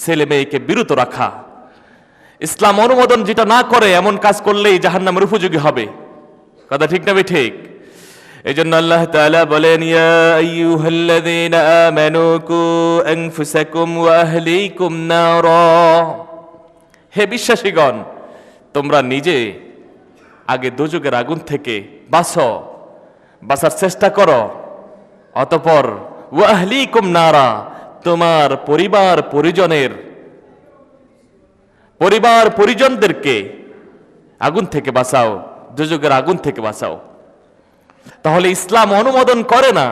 ছেলে মেয়েকে বিরত রাখা। ইসলাম অনুমোদন যেটা না করে, এমন কাজ করলেই জাহান্নামের উপযোগী হবে। কথা ঠিক না ঠিক? এই জন্য আল্লাহ তাআলা বলেন, ইয়া আইয়ুহাল্লাযীনা আমানু কু আনফুসাকুম ওয়া আহলিকুম নারা, হে বিশ্বাসীগণ, তোমরা নিজে আগে দোজখের আগুন থেকে বাঁচার চেষ্টা করো, অতঃপর ওয়া আহলিকুম নারা, তোমার পরিবার পরিজনদেরকে আগুন থেকে বাঁচাও, দোজখের আগুন থেকে বাঁচাও। তাহলে ইসলাম অনুমোদন করে না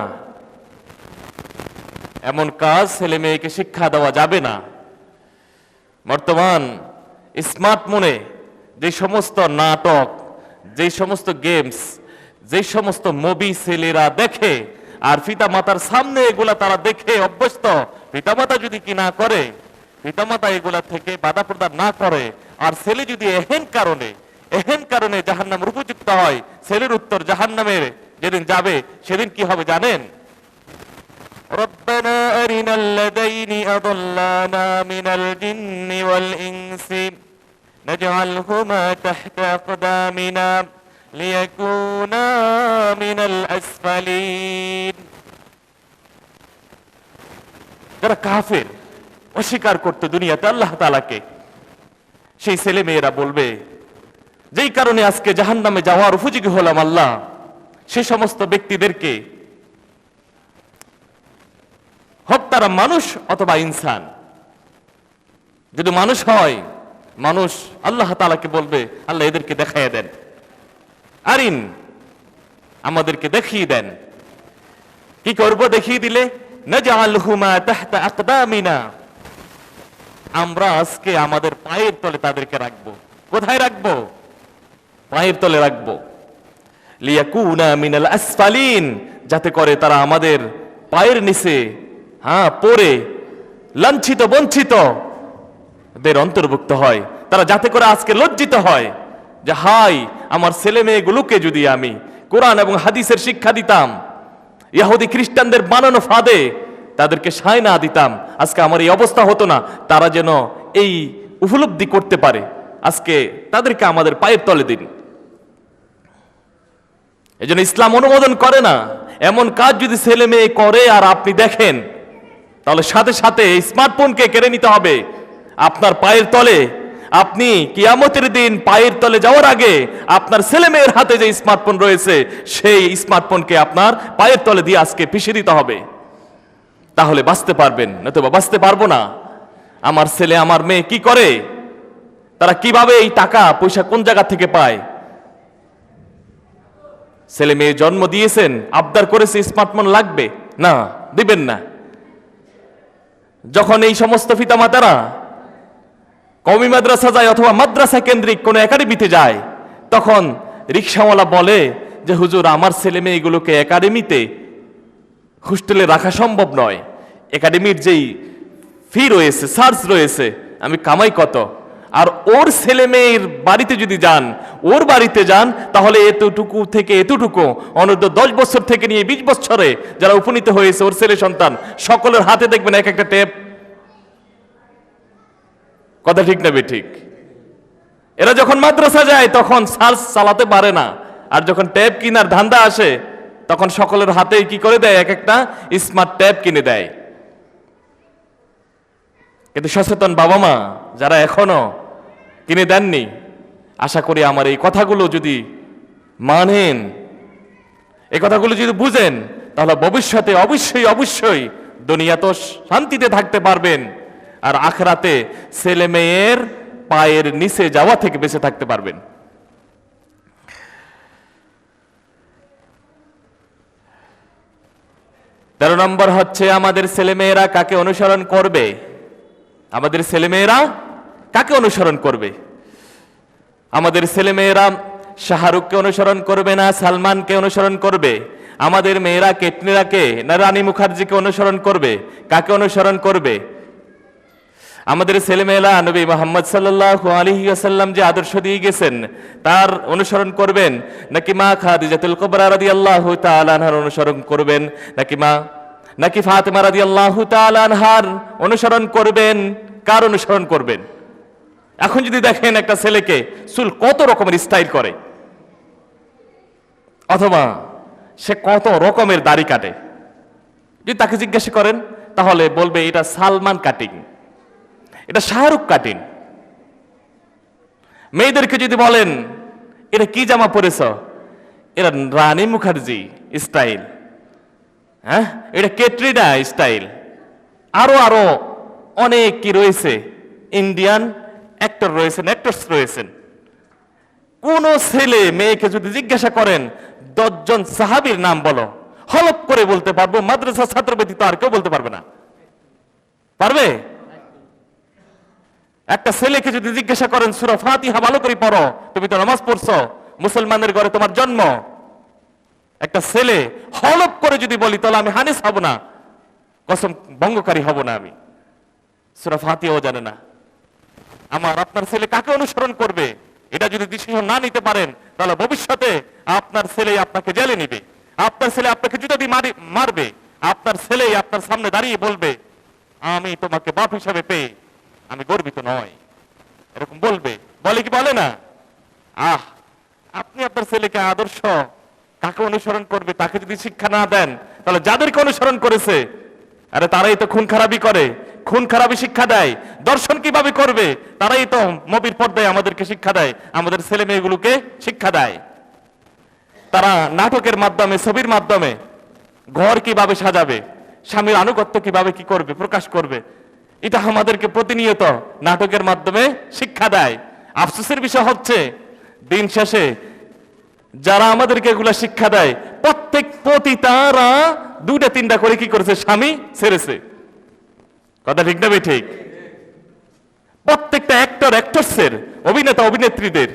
এমন কাজ ছেলে মেয়েকে শিক্ষা দেওয়া যাবে না। বর্তমান স্মার্টফোনে যে সমস্ত নাটক, যে সমস্ত গেমস, যে সমস্ত মুভি ছেলেরা দেখে, আর পিতা মাতার সামনে এগুলা তারা দেখে অভ্যস্ত, পিতামাতা যদি কি না করে, পিতামাতা এগুলা থেকে বাধা প্রদান না করে, আর ছেলে যদি এহেন কারণে জাহান্নামের উপযুক্ত হয়, ছেলের উত্তর জাহান্নামের যেদিন যাবে, সেদিন কি হবে জানেন? রব্বানা আরিনাল লাযাইনি আযাল্লানা মিনাল জিন্নি ওয়াল ইনসি নাজআলহুমা তাহতা আকদামিনা লিয়াকুনা মিনাল আসফালিন। যারা কাফের, অস্বীকার করতে দুনিয়াতে আল্লাহ তাআলাকে, সেই ছেলে মেয়েরা বলবে, যেই কারণে আজকে জাহান্নামে যাওয়ার উপযোগী হলাম আল্লাহ, সে সমস্ত ব্যক্তিদেরকে, হোক তারা মানুষ অথবা ইনসান, যদি মানুষ হয়, মানুষ আল্লাহ তাআলাকে বলবে, আল্লাহ এদেরকে দেখাইয়া দেন, আরিন, আমাদেরকে দেখিয়ে দেন। কি করব দেখিয়ে দিলে, নাজআলহুমা তাহতা আকদামিনা, আমরা আজকে আমাদের পায়ের তলে তাদেরকে রাখবো। কোথায় রাখবো? পায়ের তলে রাখবো। লিয়াকুনা মিনাল আসফালিন, যাতে করে তারা আমাদের পায়ের নিচে পড়ে লাঞ্ছিত বঞ্চিত দের অন্তর্ভুক্ত হয়। তারা যাতে করে আজকে লজ্জিত হয় যে হাই, আমার ছেলে মেয়েগুলোকে যদি আমি কোরআন এবং হাদিসের শিক্ষা দিতাম, ইহুদি খ্রিস্টানদের বানানো ফাঁদে তাদেরকে সায় না দিতাম, আজকে আমার এই অবস্থা হতো না। তারা যেন এই উপলব্ধি করতে পারে, আজকে তাদেরকে আমাদের পায়ের তলে দিন। এজন্য ইসলাম অনুমোদন করে না এমন কাজ যদি ছেলে মেয়ে করে আর আপনি দেখেন, তাহলে সাথে সাথে স্মার্টফোনকে কেড়ে নিতে হবে আপনার পায়ের তলে। আপনি কিয়ামতের দিন পায়ের তলে যাওয়ার আগে আপনার ছেলে মেয়ের হাতে যে স্মার্টফোন রয়েছে, সেই স্মার্টফোনকে আপনার পায়ের তলে দিয়ে আজকে পিষে দিতে হবে। তাহলে বাঁচতে পারবেন, নতুবা বাঁচতে পারবো না। আমার ছেলে আমার মেয়ে কি করে, তারা কিভাবে এই টাকা পয়সা কোন জায়গা থেকে পায়? ছেলে মেয়ে জন্ম দিয়েছেন, আবদার করেছে স্মার্টফোন লাগবে, না দিবেন না। যখন এই সমস্ত পিতামাতারা কওমি মাদ্রাসা যায় অথবা মাদ্রাসা কেন্দ্রিক কোনো একাডেমিতে যায়, তখন রিকশাওয়ালা বলে যে হুজুর, আমার ছেলে মেয়েগুলোকে একাডেমিতে হোস্টেলে রাখা সম্ভব নয়। একাডেমির যেই ফি রয়েছে, চার্জ রয়েছে, আমি কামাই কত। আর ওর ছেলে মেয়ের বাড়িতে যদি যান, ওর বাড়িতে যান, তাহলে এতটুকু থেকে এতটুকু অনূর্ধ্ব 10 বছর থেকে নিয়ে 20 বছরে যারা উপনীত হয়েছে ওর ছেলে সন্তান, সকলের হাতে দেখবেন এক একটা ট্যাব। কথা ঠিক না ঠিক? এরা যখন মাদ্রাসা যায় তখন চার্জ চালাতে পারে না, আর যখন ট্যাব কিনার ধান্দা আসে তখন সকলের হাতে কি করে দেয়, এক একটা স্মার্ট ট্যাব কিনে দেয়। কিন্তু সচেতন বাবা মা যারা এখনো কিনে দেননি, আশা করি আমার এই কথাগুলো যদি মানেন, এই কথাগুলো যদি বুঝেন, তাহলে ভবিষ্যতে অবশ্যই অবশ্যই দুনিয়া তো শান্তিতে থাকতে পারবেন, আর আখরাতে ছেলে মেয়ের পায়ের নিচে যাওয়া থেকে বেঁচে থাকতে পারবেন। তেরো নম্বর হচ্ছে আমাদের ছেলেমেয়েরা কাকে অনুসরণ করবে। আমাদের ছেলেমেয়েরা কাকে অনুসরণ করবে? আমাদের ছেলেমেয়েরা শাহরুখকে অনুসরণ করবে না সালমানকে অনুসরণ করবে? আমাদের মেয়েরা কেটনিরাকে না রানী মুখার্জিকে অনুসরণ করবে? কাকে অনুসরণ করবে? আমাদের ছেলেমেয়েরা নবী মুহাম্মদ সাল্লাল্লাহু আলাইহি ওয়াসাল্লাম যে আদর্শ দিয়ে গেছেন তার অনুসরণ করবেন, নাকি মা খাদিজাতুল কুবরা রাদিয়াল্লাহু তাআলা আনহার অনুসরণ করবেন, নাকি ফাতেমা রাদিয়াল্লাহু তাআলা আনহার অনুসরণ করবেন? কার অনুসরণ করবেন? এখন যদি দেখেন একটা ছেলেকে চুল কত রকমের স্টাইল করে, অথবা সে কত রকমের দাড়ি কাটে, যদি তাকে জিজ্ঞাসা করেন তাহলে বলবে এটা সালমান কাটিং, এটা শাহরুখ কাটিং। মেয়েদেরকে যদি বলেন এটা কি জামা পরেছ, এটা রানী মুখার্জি স্টাইল, হ্যাঁ এটা ক্যাটরিনা স্টাইল, আরো আরো অনেক কি রয়েছে, ইন্ডিয়ান অ্যাক্টর রয়েছেন, অ্যাক্টরস রয়েছেন। কোন ছেলে মেয়েকে যদি জিজ্ঞাসা করেন 10 জন সাহাবীর নাম বলো, হলপ করে বলতে পারবো, মাদ্রাসা ছাত্র ব্যতীত আর কেউ বলতে পারবে না। পারবে? একটা ছেলেকে যদি জিজ্ঞাসা করেন সূরা ফাতিহা ভালো করে পড়ো, তুমি তো নামাজ পড়ছো, মুসলমানদের ঘরে তোমার জন্ম, একটা ছেলে হলপ করে যদি বলি তাহলে আমি হানিস হব না, কসম ভঙ্গকারী হব না, আমি সূরা ফাতিহাও জানে না। আমার আপনার ছেলে কাকে অনুসরণ করবে এটা যদি ডিসিশন না নিতে পারেন, তাহলে ভবিষ্যতে আপনার ছেলে আপনাকে জেলে নিবে, আপনার ছেলে আপনাকে জুতা দিয়ে মারবে, আপনার ছেলে আপনার সামনে দাঁড়িয়ে বলবে আমি তোমাকে বাপ হিসাবে পেয়ে আমি গর্বিত নয়, এরকম বলবে। বলে কি বলে না? আপনি আপনার ছেলেকে আদর্শ কাকে অনুসরণ করবে তাকে যদি শিক্ষা না দেন, তাহলে যাদেরকে অনুসরণ করেছে আরে তারাই তো খুন খারাপি করে, খুন খারাপি শিক্ষা দেয়। দর্শন কিভাবে করবে তারাই তো নবীর পর্দায় আমাদেরকে শিক্ষা দেয়, আমাদের ছেলে মেয়েগুলোকে শিক্ষা দেয়। তারা নাটকের মাধ্যমে, ছবির মাধ্যমে ঘর কিভাবে সাজাবে, স্বামীর আনুগত্য কিভাবে কি করবে, প্রকাশ করবে, এটা আমাদেরকে প্রতিনিয়ত নাটকের মাধ্যমে শিক্ষা দেয়। আফসোসের বিষয় হচ্ছে দিন শেষে যারা আমাদেরকে এগুলা শিক্ষা দেয় প্রত্যেক পতিতারা 2-3টা করে কি করেছে, স্বামী ছেড়েছে। কথা ঠিক না ভাই? ঠিক। প্রত্যেকটা অ্যাক্টরসের, অভিনেতা অভিনেত্রীদের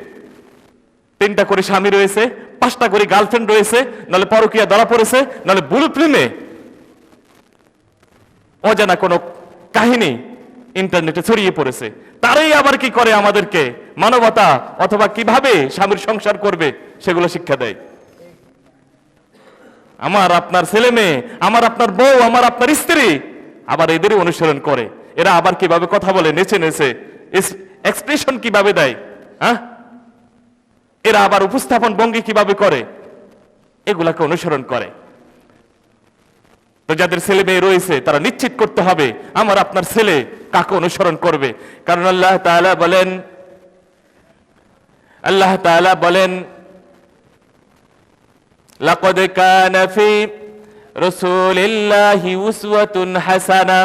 3টা করে স্বামী রয়েছে, 5টা করে গার্লফ্রেন্ড রয়েছে, নাহলে পরকীয়া ধরা পড়েছে, নাহলে বুলু প্রেমে অজানা কোনো কাহিনী ইন্টারনেটে ছড়িয়ে পড়েছে। তারাই আবার কি করে, আমাদেরকে মানবতা অথবা কিভাবে স্বামীর সংসার করবে সেগুলো শিক্ষা দেয়। আমার আপনার ছেলে মেয়ে, আমার আপনার বউ, আমার আপনার স্ত্রী আবার এদেরই অনুসরণ করে। এরা আবার কিভাবে কথা বলে, নেচে নেচে এক্সপ্রেশন কিভাবে দেয়, হ্যাঁ, এরা আবার উপস্থাপন ভঙ্গি কিভাবে করে, এগুলাকে অনুসরণ করে। তো যাদের ছেলে মেয়ে রয়েছে তারা নিশ্চিত করতে হবে আমার আপনার ছেলে কাকে অনুসরণ করবে। কারণ আল্লাহ তাআলা বলেন লাকাদ কানা ফি রাসূলিল্লাহি উসওয়াতুন হাসানা,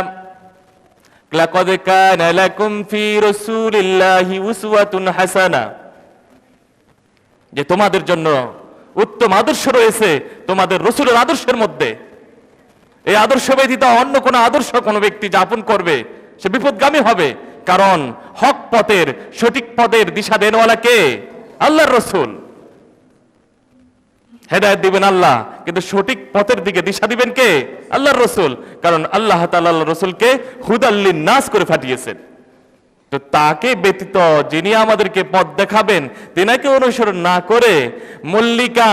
লাকাদ কানা লাকুম ফি রাসূলিল্লাহি উসওয়াতুন হাসানা, যে তোমাদের জন্য উত্তম আদর্শ রয়েছে তোমাদের রাসূলের আদর্শের মধ্যে। এই আদর্শ ব্যতীত অন্য কোন আদর্শ কোন ব্যক্তি যাপন করবে সে বিপদগামী হবে। কারণ হক পথের, সঠিক পথের দিশা দেনওয়ালা কে? আল্লাহর রাসূল। হেদায়েত দিবেন আল্লাহ, কিন্তু সঠিক পথের দিকে দিশা দিবেন কে? আল্লাহর রাসূল। কারণ আল্লাহ তাআলা আল্লাহর রাসূলকে হুদাল লিন-নাস করে পাঠিয়েছেন। তো তাকে ব্যতীত যিনি আমাদেরকে পথ দেখাবেন তিনাকে অনুসরণ না করে মল্লিকা,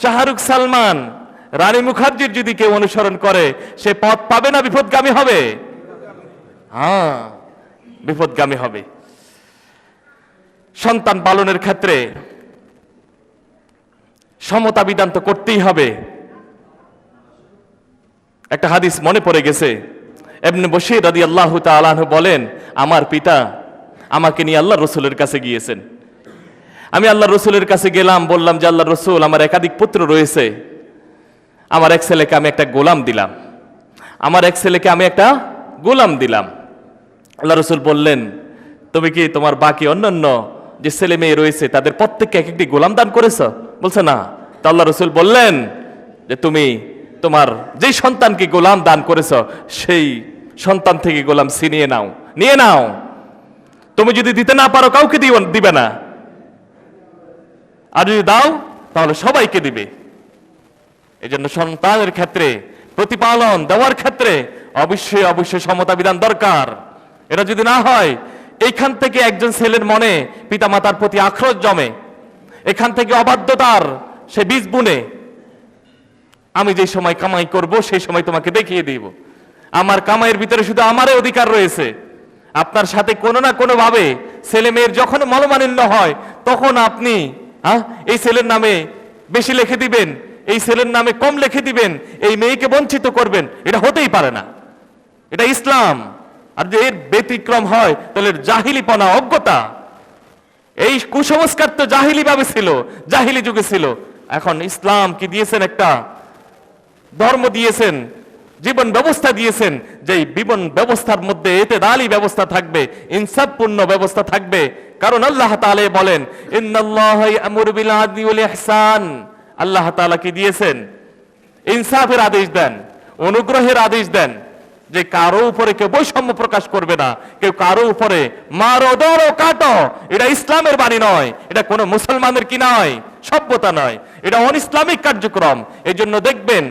শাহরুখ, সালমান, রানী মুখার্জির যদি কেউ অনুসরণ করে সে পথ পাবে না বিপদগামী হবে? হ্যাঁ, বিপদগামী হবে। সন্তান পালনের ক্ষেত্রে সমতা বিধান তো করতেই হবে। একটা হাদিস মনে পড়ে গেছে, ইবনে বশীর রাদিয়াল্লাহু তাআলা আনহু বলেন, আমার পিতা আমাকে নিয়ে আল্লাহর রাসূলের কাছে গিয়েছেন। আমি আল্লাহর রাসূলের কাছে গেলাম, বললাম যে আল্লাহর রাসূল, আমার একাধিক পুত্র রয়েছে, আমার এক ছেলেকে আমি একটা গোলাম দিলাম, আমার এক ছেলেকে আমি একটা গোলাম দিলাম। আল্লাহ রাসূল বললেন, তুমি কি তোমার বাকি অন্যান্য যে ছেলে মেয়ে রয়েছে তাদের প্রত্যেককে এক একটি গোলাম দান করেছ? বলছে না। তো আল্লাহ রাসূল বললেন যে তুমি তোমার যেই সন্তানকে গোলাম দান করেছ সেই সন্তান থেকে গোলাম ছিনিয়ে নাও, নিয়ে নাও। তুমি যদি দিতে না পারো কাউকে দিবে না, আর যদি দাও তাহলে সবাইকে দিবে। এই জন্য সন্তানের ক্ষেত্রে, প্রতিপালন দেওয়ার ক্ষেত্রে অবশ্যই অবশ্যই সমতা বিধান দরকার। এটা যদি না হয় এইখান থেকে একজন ছেলের মনে পিতামাতার প্রতি আক্রোশ জমে, এখান থেকে অবাধ্যতার সে বীজ বুনে, আমি যে সময় কামাই করব সেই সময় তোমাকে দেখিয়ে দিব, আমার কামাইয়ের ভিতরে শুধু আমারই অধিকার রয়েছে। আপনার সাথে কোনো না কোনো ভাবে ছেলে মেয়ের যখন মনোমালিন্য হয় তখন আপনি এই ছেলের নামে বেশি লিখে দিবেন, এই ছেলের নামে কম লিখে দিবেন, এই মেয়েকে বঞ্চিত করবেন। এটা হতেই পারে না, এটা ইসলাম। আর যে এর ব্যতিক্রম হয় তাহলে জাহিলিপনা, অজ্ঞতা। এই কুসংস্কার তো জাহিলি ভাবে ছিল, জাহিলি যুগে ছিল। এখন ইসলাম কি দিয়েছেন? একটা ধর্ম দিয়েছেন, জীবন ব্যবস্থা দিয়েছেন, যে জীবন ব্যবস্থার মধ্যে এতেদালি ব্যবস্থা থাকবে, ইনসাফপূর্ণ ব্যবস্থা থাকবে। কারণ আল্লাহ তাআলা বলেন, ইন্নাল্লাহা ইয়ামুরু বিল আদলি ওয়াল ইহসান। আল্লাহ তাআলা কি দিয়েছেন? ইনসাফের আদেশ দেন, অনুগ্রহের আদেশ দেন, যে কারো উপরে কেউ বৈষম্য প্রকাশ করবে না, কেউ কারো উপরে মারো, ধরো, কাটো। এটা ইসলামের বাণী নয়, এটা কোনো মুসলমানের কি নয়, সভ্যতা নয়, এটা অন ইসলামিক কার্যক্রম। এই জন্য দেখবেন